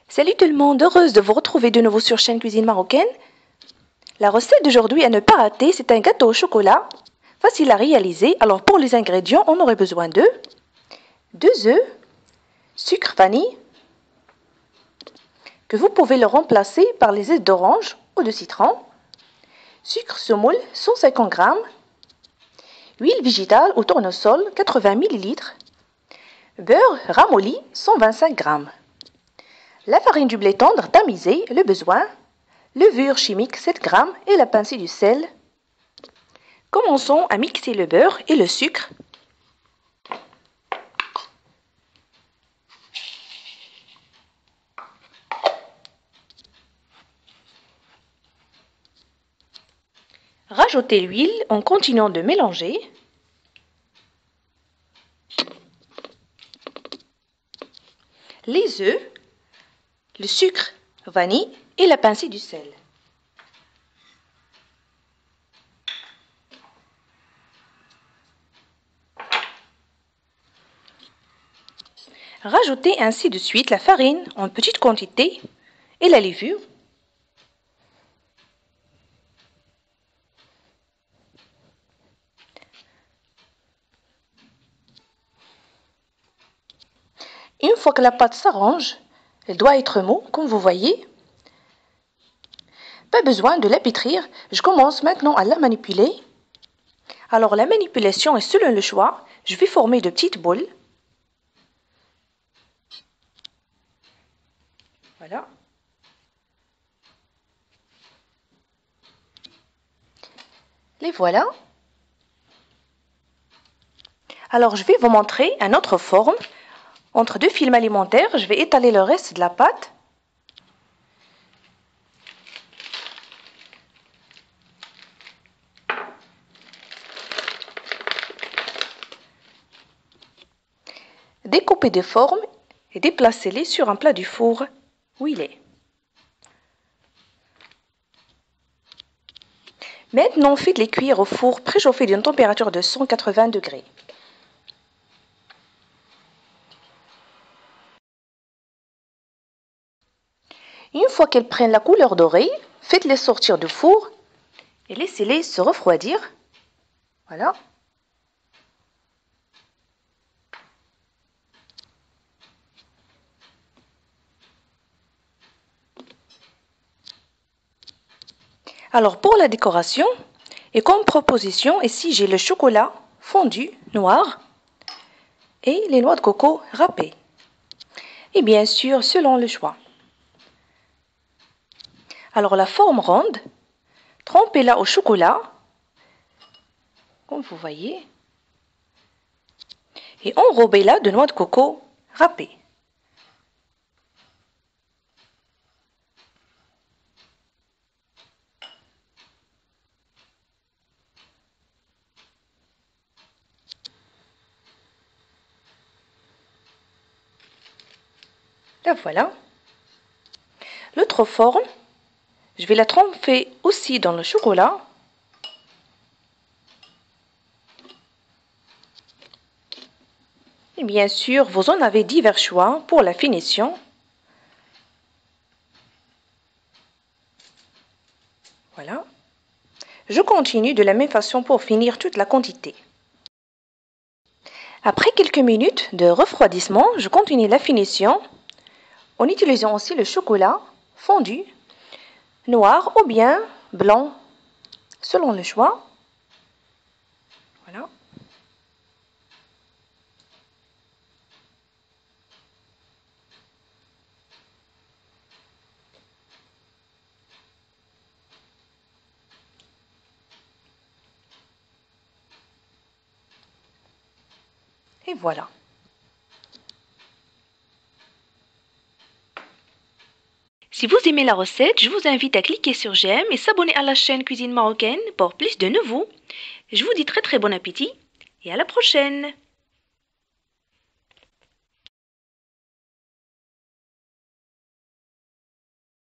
Salut tout le monde, heureuse de vous retrouver de nouveau sur chaîne Cuisine Marocaine. La recette d'aujourd'hui à ne pas rater, c'est un gâteau au chocolat, facile à réaliser. Alors pour les ingrédients, on aurait besoin de 2 œufs, sucre vanille, que vous pouvez le remplacer par les zestes d'orange ou de citron, sucre semoule 150 g, huile végétale au tournesol 80 ml, beurre ramolli 125 g. La farine du blé tendre tamisée, le besoin, levure chimique 7 g et la pincée du sel. Commençons à mixer le beurre et le sucre. Rajoutez l'huile en continuant de mélanger. Les œufs, le sucre vanille et la pincée du sel. Rajoutez ainsi de suite la farine en petite quantité et la levure. Une fois que la pâte s'arrange, elle doit être mou, comme vous voyez. Pas besoin de la pétrir, je commence maintenant à la manipuler. Alors la manipulation est selon le choix, je vais former de petites boules. Voilà. Les voilà. Alors je vais vous montrer une autre forme. Entre deux films alimentaires, je vais étaler le reste de la pâte. Découpez des formes et déplacez-les sur un plat du four où il est. Maintenant, faites-les cuire au four préchauffé d'une température de 180 degrés. Une fois qu'elles prennent la couleur dorée, faites-les sortir du four et laissez-les se refroidir. Voilà. Alors pour la décoration, et comme proposition, ici j'ai le chocolat fondu noir et les noix de coco râpées. Et bien sûr, selon le choix. Alors la forme ronde, trempez-la au chocolat, comme vous voyez, et enrobez-la de noix de coco râpées. La voilà. L'autre forme, je vais la tremper aussi dans le chocolat. Et bien sûr, vous en avez divers choix pour la finition. Voilà. Je continue de la même façon pour finir toute la quantité. Après quelques minutes de refroidissement, je continue la finition en utilisant aussi le chocolat fondu, noir ou bien blanc, selon le choix. Voilà. Et voilà. Si vous aimez la recette, je vous invite à cliquer sur j'aime et s'abonner à la chaîne Cuisine Marocaine pour plus de nouveaux. Je vous dis très bon appétit et à la prochaine!